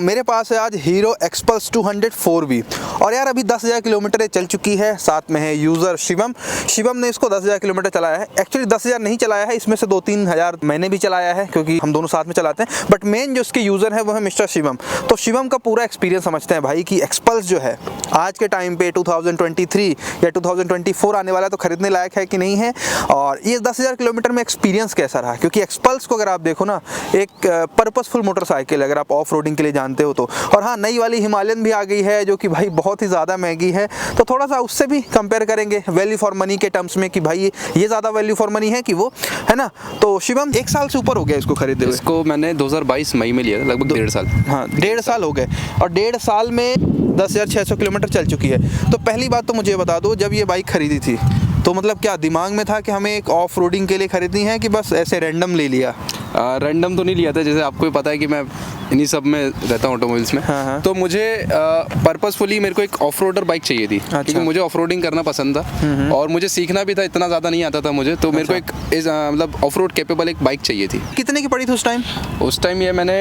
मेरे पास है आज हीरो एक्सपल्स 200 4V और यार अभी 10,000 किलोमीटर चल चुकी है। साथ में है यूज़र शिवम ने इसको 10,000 किलोमीटर चलाया है। एक्चुअली 10,000 नहीं चलाया है, इसमें से 2-3 हज़ार मैंने भी चलाया है क्योंकि हम दोनों साथ में चलाते हैं। बट मेन जो इसके यूज़र है वो है मिस्टर शिवम। तो शिवम का पूरा एक्सपीरियंस समझते हैं भाई कि एक्सपल्स जो है आज के टाइम पे 2023 या 2024 आने वाला है तो खरीदने लायक है कि नहीं है, और ये 10,000 किलोमीटर में एक्सपीरियंस कैसा रहा। क्योंकि एक्सपल्स को अगर आप देखो ना, एक पर्पसफुल मोटरसाइकिल अगर आप ऑफ रोडिंग के लिए जानते हो तो। और हाँ, नई वाली हिमालयन भी आ गई है जो कि भाई बहुत ही ज़्यादा महंगी है, तो थोड़ा सा उससे भी कंपेयर करेंगे वैल्यू फॉर मनी के टर्म्स में कि भाई ये ज़्यादा वैल्यू फॉर मनी है कि वो, है ना। तो शिवम 1 साल से ऊपर हो गया इसको खरीदे हुए। इसको मैंने 2022 मई में लिया था, लगभग 1.5 साल। हाँ, 1.5 साल हो गए और 1.5 साल में 10,600 किलोमीटर चल चुकी है। तो पहली बात तो मुझे बता दो, जब ये बाइक खरीदी थी तो मतलब क्या दिमाग में था कि हमें एक ऑफ रोडिंग के लिए खरीदनी है कि बस ऐसे रैंडम ले लिया? रैंडम तो नहीं लिया था, जैसे आपको भी पता है कि मैं इन्हीं सब में रहता हूँ ऑटोमोबाइल्स में। हाँ। तो मुझे पर्पसफुली मेरे को एक ऑफ रोडर बाइक चाहिए थी। अच्छा। क्योंकि मुझे ऑफ रोडिंग करना पसंद था और मुझे सीखना भी था, इतना ज़्यादा नहीं आता था मुझे। तो मेरे को एक मतलब ऑफ रोड कैपेबल एक बाइक चाहिए थी। कितने की पड़ी थी उस टाइम? उस टाइम ये मैंने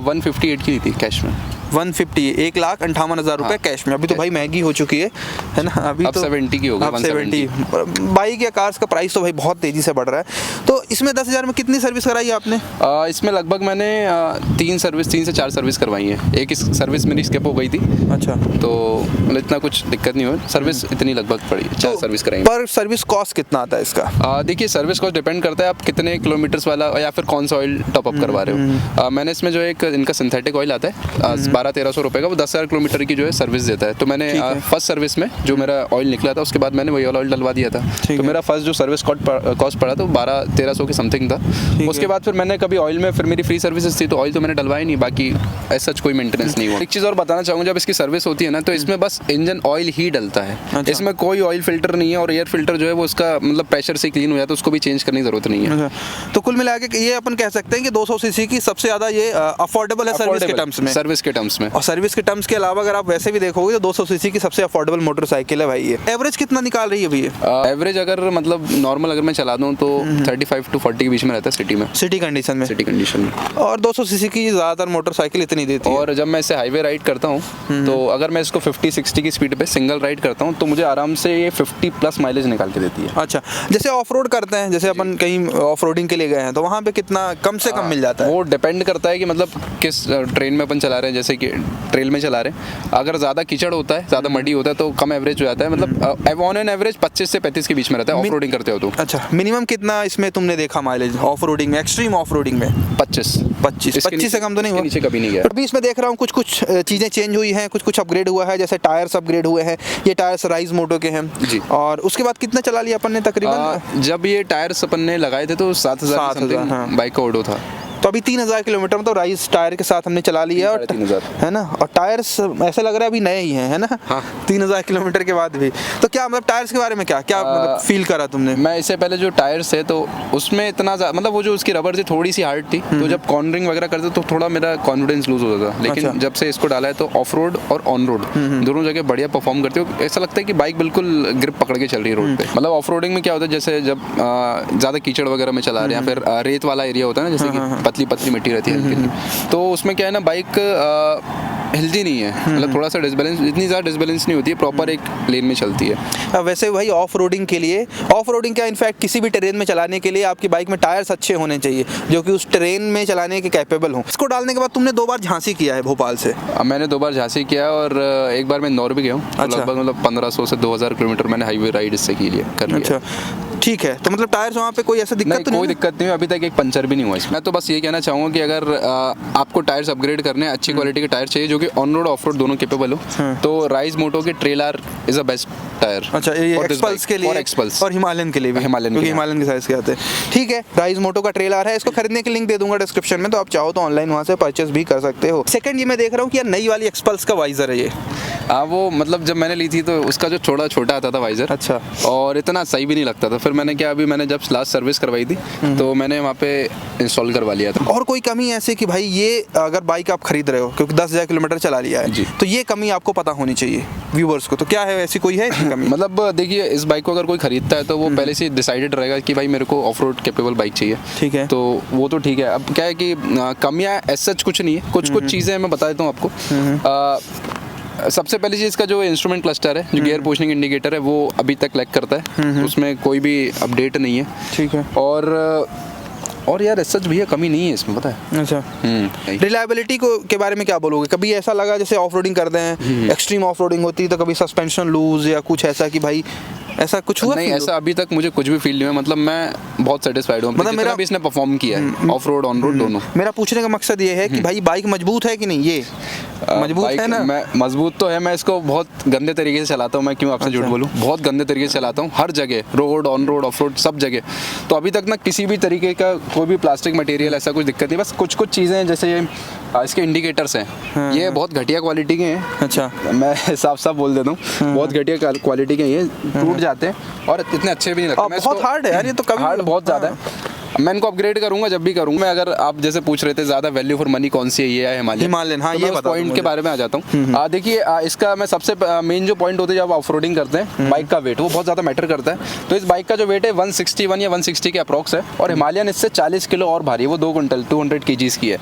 158 की थी कैश में। 150, 1,58,000 रुपये कैश में। अभी तो भाई महंगी हो चुकी है ना। अभी अब तो 70 की हो गई, 170। बाइक या कार्स का प्राइस तो भाई बहुत तेज़ी से बढ़ रहा है। तो इसमें 10,000 में कितनी सर्विस कराई आपने? इसमें लगभग मैंने 3 से 4 सर्विस करवाई है। एक सर्विस मेरी स्किप हो गई थी। अच्छा। तो मतलब इतना कुछ दिक्कत नहीं हुई, सर्विस इतनी लगभग पड़ी, 4 सर्विस कराई। पर सर्विस कॉस्ट कितना आता है इसका? देखिए, सर्विस कॉस्ट डिपेंड करता है आप कितने किलोमीटर्स वाला या फिर कौन सा ऑयल टॉपअप करवा रहे हो। मैंने इसमें जो एक इनका सिंथेटिक ऑयल आता है 1200-1300 रुपये का, वो 10,000 किलोमीटर की जो है सर्विस देता है। तो मैंने फर्स्ट सर्विस में जो मेरा ऑयल निकला था उसके बाद मैंने वही ऑयल डलवा दिया था। तो मेरा फर्स्ट जो सर्विस कॉस्ट पड़ा तो 1200-1300 के समथिंग था। उसके बाद फिर मैंने कभी ऑयल में, फिर मेरी फ्री सर्विसेज थी तो ऑयल तो मैंने डलवाया नहीं, बाकी ऐसा कोई मेंटेनेंस नहीं हुआ। एक चीज़ और बताना चाहूँगा, जब इसकी सर्विस होती है ना तो इसमें बस इंजन ऑयल ही डलता है। अच्छा। इसमें कोई ऑयल फिल्टर नहीं है और एयर फिल्टर जो है वो उसका मतलब प्रेशर से क्लीन हो जाता है, उसको भी चेंज करने की जरूरत नहीं है। तो कुल मिला के ये अपन कह सकते हैं कि 200 सीसी की सबसे ज़्यादा ये अफोर्डेबल है सर्विस के टर्म्स में। सर्विस के टर्म्स में, और सर्विस के टर्म्स के अलावा अगर आप वैसे भी देखोगे तो 200 सीसी की सबसे अफोर्डेबल मोटरसाइकिल है भाई ये। एवरेज कितना निकाल रही है भैया? एवरेज अगर मतलब नॉर्मल अगर मैं चला दूं तो 35 to 40 के बीच में रहता है सिटी में। सिटी कंडीशन में? सिटी कंडीशन में। और 200 सीसी की ज़्यादातर मोटरसाइकिल इतनी देती है। और जब मैं इसे हाईवे राइड करता हूँ तो अगर मैं इसको 50-60 की स्पीड पे सिंगल राइड करता हूँ तो मुझे आराम से ये 50+ माइलेज निकाल के देती है। अच्छा, जैसे ऑफ रोड करते हैं, जैसे अपन कहीं ऑफ रोडिंग के लिए गए हैं तो वहाँ पे कितना कम से कम मिल जाता है? वो डिपेंड करता है कि मतलब किस ट्रेन में अपन चला रहे हैं। जैसे कि ट्रेल में चला रहे हैं, अगर ज़्यादा कीचड़ होता है, ज़्यादा मडी होता है तो कम एवरेज हो जाता है। मतलब ऑन एन एवरेज 25 से 35 के बीच में रहता है ऑफ रोडिंग करते हो तो। अच्छा, मिनिमम कितना इसमें तुमने देखा माइलेज ऑफ रोडिंग में, एक्सट्रीम ऑफ रोडिंग में? 25 से कम तो नहीं हुआ? नीचे कभी नहीं गया। अभी इसमें देख रहा हूँ कुछ चीज़ें चेंज हुई हैं, कुछ अपग्रेड हुआ है। जैसे टायर्स अपग्रेड हुए हैं, ये टायर्स राइज मोटो के हैं जी। और उसके बाद कितना चला लिया अपन ने तकरीबन? जब ये टायर्स अपन ने लगाए थे तो 7,000 बाइक का ऑडो था। तो अभी 3,000 किलोमीटर में तो राइस टायर के साथ हमने चला लिया और 3,000 है ना। और टायर्स ऐसा लग रहा है अभी नए ही हैं, है ना। हाँ। 3,000 किलोमीटर के बाद भी। तो क्या मतलब टायर्स के बारे में क्या मतलब फील करा तुमने? मैं इससे पहले जो टायर्स है तो उसमें इतना मतलब वो जो उसकी रबर थी थोड़ी सी हार्ड थी, तो जब कॉर्नरिंग वगैरह करते तो थोड़ा मेरा कॉन्फिडेंस लूज होता था। लेकिन जब से इसको डाला है तो ऑफ रोड और ऑन रोड दोनों जगह बढ़िया परफॉर्म करते हो। ऐसा लगता है कि बाइक बिल्कुल ग्रिप पकड़ के चल रही है रोड पे। मतलब ऑफ रोडिंग में क्या होता है, जैसे जब ज़्यादा कीचड़ वगैरह में चला रहे हैं, फिर रेत वाला एरिया होता है ना, जैसे कि पतली पतली मिट्टी रहती है, तो उसमें क्या है ना, बाइक हिलती नहीं है। मतलब थोड़ा सा डिसबैलेंस, इतनी ज़्यादा डिसबैलेंस नहीं होती है, प्रॉपर एक लेन में चलती है। वैसे भाई ऑफ रोडिंग के लिए, ऑफ रोडिंग क्या इनफैक्ट किसी भी टेरेन में चलाने के लिए आपकी बाइक में टायर्स अच्छे होने चाहिए जो कि उस टेरेन में चलाने के कैपेबल हों। इसको डालने के बाद तुमने 2 बार झांसी किया है भोपाल से? मैंने 2 बार झांसी किया और एक बार मैं इंदौर भी गया हूँ। अच्छा। लगभग मतलब 1500 से 2000 किलोमीटर मैंने हाईवे राइड इससे की लिया कर लिया। अच्छा, ठीक है। तो मतलब टायर्स वहाँ पे कोई ऐसा दिक्कत तो नहीं? कोई दिक्कत नहीं है, अभी तक एक पंचर भी नहीं हुआ इसमें। मैं तो बस ये कहना चाहूँगा कि अगर आपको टायर्स अपग्रेड करने, अच्छी क्वालिटी के टायर चाहिए जो कि ऑन रोड ऑफ रोड दोनों केपेबल हो, तो राइज मोटो के trailer is a best tyre. अच्छा, ये एक्सपल्स के लिए और एक्सपल्स और हिमालयन के लिए भी, हिमालयन के साइज के आते हैं। ठीक है, राइज मोटो का ट्रेलर है। इसको खरीदने की लिंक दे दूंगा डिस्क्रिप्शन में, तो आप चाहो तो ऑनलाइन वहाँ से परचेस भी कर सकते हो। सेकंड, ये मैं देख रहा हूँ कि यार नई वाली एक्सपल्स का वाइजर है ये। वो मतलब जब मैंने ली थी तो उसका जो छोटा आता था वाइजर, अच्छा, और इतना सही भी नहीं लगता था। फिर मैंने क्या, अभी मैंने जब लास्ट सर्विस करवाई थी तो मैंने वहाँ पे इंस्टॉल करवा लिया था। और कोई कमी ऐसे कि भाई ये अगर बाइक आप खरीद रहे हो क्योंकि 10,000 किलोमीटर चला लिया है जी। तो ये कमी आपको पता होनी चाहिए व्यूअर्स को, तो क्या है ऐसी कोई है इसकी कमी? मतलब देखिए, इस बाइक को अगर कोई खरीदता है तो वो पहले से डिसाइडेड रहेगा कि भाई मेरे को ऑफ रोड कैपेबल बाइक चाहिए। ठीक है। तो वो तो ठीक है। अब क्या है कि कमियाँ ऐसा कुछ नहीं है, कुछ चीज़ें मैं बता देता हूँ आपको। सबसे पहली चीज़ का जो इंस्ट्रूमेंट क्लस्टर है, जो गियर पोजिशनिंग इंडिकेटर है, वो अभी तक लैग करता है, उसमें कोई भी अपडेट नहीं है। ठीक है। और यार सच भैया कमी नहीं है इसमें, पता है। अच्छा, रिलायबिलिटी को के बारे में क्या बोलोगे? कभी ऐसा लगा जैसे ऑफ रोडिंग करते हैं, एक्सट्रीम ऑफ रोडिंग होती है तो कभी सस्पेंशन लूज या कुछ ऐसा कि भाई ऐसा कुछ हुआ? नहीं, ऐसा अभी तक मुझे कुछ भी फील नहीं हुआ। मतलब मैं बहुत सेटिस्फाइड हूँ, मतलब मेरा भी इसने परफॉर्म किया है ऑफ रोड ऑन रोड दोनों। मेरा पूछने का मकसद ये है कि भाई बाइक मजबूत है कि नहीं? ये मजबूत है ना? मैं मजबूत तो है, मैं इसको बहुत गंदे तरीके से चलाता हूँ। मैं क्यों आपसे झूठ बोलूँ, बहुत गंदे तरीके से चलाता हूँ, हर जगह, road on road of road सब जगह। तो अभी तक ना किसी भी तरीके का कोई भी प्लास्टिक मटेरियल ऐसा कुछ दिक्कत नहीं। बस कुछ चीज़ें हैं, जैसे ये इसके इंडिकेटर्स हैं, ये बहुत घटिया क्वालिटी के हैं। अच्छा, मैं साफ बोल देता हूँ, बहुत घटिया क्वालिटी के, ये टूट जाते हैं और इतने अच्छे भी नहीं लगते। बहुत हार्ड है यार ये तो, कभी हार्ड बहुत ज़्यादा है। मैं इनको अपग्रेड करूंगा जब भी करूंगा। मैं अगर आप जैसे पूछ रहे थे ज़्यादा वैल्यू फॉर मनी कौन सी है, ये है हिमालयन। हाँ, तो ये मैं उस पॉइंट के बारे में आ जाता हूँ। देखिए, इसका मैं सबसे मेन जो पॉइंट होता है जब ऑफ रोडिंग करते हैं, बाइक का वेट वो बहुत ज़्यादा मैटर करता है। तो इस बाइक का जो वेट है 161 या 160 के अप्रॉक्स है, और हिमालयन इससे 40 किलो और भारी है, वो 2 क्विंटल 200 kgs की है।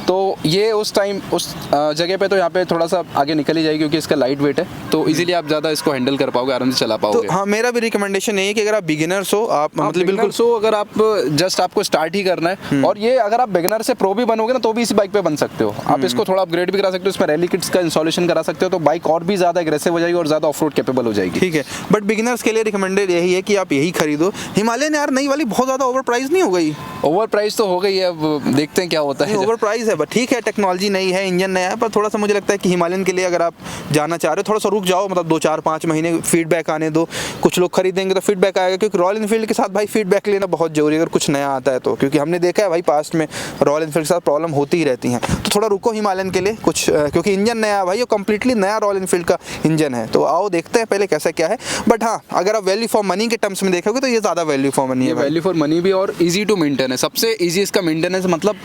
तो ये उस टाइम उस जगह पे तो यहाँ पे थोड़ा सा आगे निकल ही जाएगी, क्योंकि इसका लाइट वेट है, तो इजीली आप ज़्यादा इसको हैंडल कर पाओगे, आराम से चला पाओगे। तो हाँ, मेरा भी रिकमेंडेशन है कि अगर आप बिगिनर्स हो, आप मतलब बिल्कुल सो अगर आप जस्ट आपको स्टार्ट ही करना है, और ये अगर आप बिगिनर से प्रो भी बनोगे ना तो भी इसी बाइक पे बन सकते हो। आप इसको थोड़ा अपग्रेड भी करा सकते हो, इसमें रैली किट्स का इंस्टॉलेशन करा सकते हो, तो बाइक और भी ज़्यादा एग्रेसिव हो जाएगी और ज़्यादा ऑफ रोड कैपेबल हो जाएगी। ठीक है, बट बिगिनर्स के लिए रिकमेंडेड यही है कि आप यही खरीदो। हिमालयन यार नई वाली बहुत ज़्यादा ओवर प्राइस नहीं हो गई? ओवर प्राइस तो हो गई है, अब देखते हैं क्या होता है। ओवर प्राइस है, बट ठीक है, टेक्नोलॉजी नई है, इंजन नया है, पर थोड़ा सा मुझे लगता है कि हिमालयन के लिए अगर आप जाना चाह रहे हो, थोड़ा सा रुक जाओ, मतलब 2, 4, 5 महीने फीडबैक आने दो। कुछ लोग खरीदेंगे तो फीडबैक आएगा, क्योंकि रॉयल एनफील्ड के साथ भाई फीडबैक लेना बहुत जरूरी है अगर कुछ नया आता है तो, क्योंकि हमने देखा है भाई पास्ट में रॉयल एनफील्ड के साथ प्रॉब्लम होती ही रहती हैं। तो थोड़ा रुको हिमालयन के लिए कुछ, क्योंकि इंजन नया है भाई, वो कंप्लीटली नया रॉयल एनफील्ड का इंजन है। तो आओ देखते हैं पहले कैसा क्या है। बट हाँ, अगर आप वैल्यू फॉर मनी के टर्म्स में देखोगे तो ये ज़्यादा वैल्यू फॉर मनी है। वैल्यू फॉर मनी भी, और ईजी टू मेंटेन है, सबसे ईजी इसका मेंटेनेंस। मतलब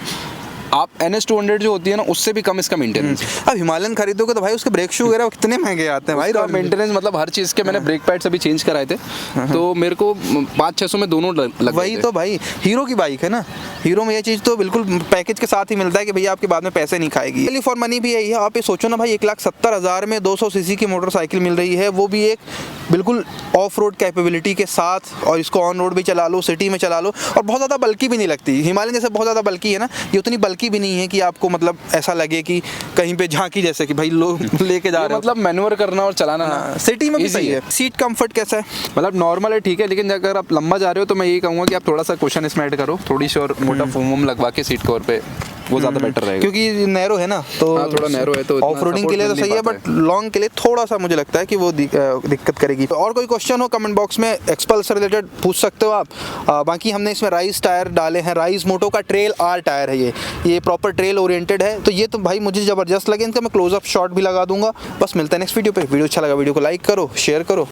आप NS200 जो होती है ना, उससे भी कम इसका मेंटेनेंस। अब हिमालयन खरीदोगे तो भाई उसके ब्रेक शू वगैरह कितने महंगे आते हैं भाई। मेंटेनेंस मतलब हर चीज़ के, मैंने ब्रेक पैड्स अभी चेंज कराए थे, तो मेरे को 500-600 में दोनों लग वही तो भाई, हीरो की बाइक है ना, हीरो में ये चीज़ तो बिल्कुल पैकेज के साथ ही मिलता है कि भैया आपके बाद में पैसे नहीं खाएगी। वैल्यू फॉर मनी भी यही है। आप ये सोचो ना भाई, 1,70,000 में 200 cc की मोटरसाइकिल मिल रही है, वो भी एक बिल्कुल ऑफ रोड कैपेबिलिटी के साथ, और इसको ऑन रोड भी चला लो, सिटी में चला लो, और बहुत ज़्यादा बल्कि भी नहीं लगती। हिमालयन जैसे बहुत ज़्यादा बल्कि है ना, ये उतनी बल्कि भी नहीं है कि आपको मतलब ऐसा लगे कि कहीं पे झांकी जैसे कि भाई लोग लेके जा रहे हो। मतलब मैन्यूवर करना और चलाना ना सिटी में भी सही है। सीट कंफर्ट कैसा है? मतलब नॉर्मल है, ठीक है, लेकिन अगर आप लंबा जा रहे हो तो मैं यही कहूँगा कि आप थोड़ा सा क्वेश्चन इसमें ऐड करो, थोड़ी सी और मोटा फोम लगवा के सीट कवर पे, वो ज़्यादा बेटर रहेगा, क्योंकि नैरो है ना, तो थोड़ा नैरो है, तो ऑफ रोडिंग के लिए तो सही है, बट लॉन्ग के लिए थोड़ा सा मुझे लगता है कि वो दिक्कत करेगी। और कोई क्वेश्चन हो कमेंट बॉक्स में एक्सपल्स से रिलेटेड पूछ सकते हो आप। बाकी हमने इसमें राइज टायर डाले हैं, राइज मोटो का ट्रेल R टायर है, ये प्रॉपर ट्रेल ओरिएंटेड है, तो ये तो भाई मुझे ज़बरदस्त लगे। इनका मैं क्लोजअप शॉट भी लगा दूंगा। बस मिलता है नेक्स्ट वीडियो पे। वीडियो अच्छा लगा वीडियो को लाइक करो, शेयर करो।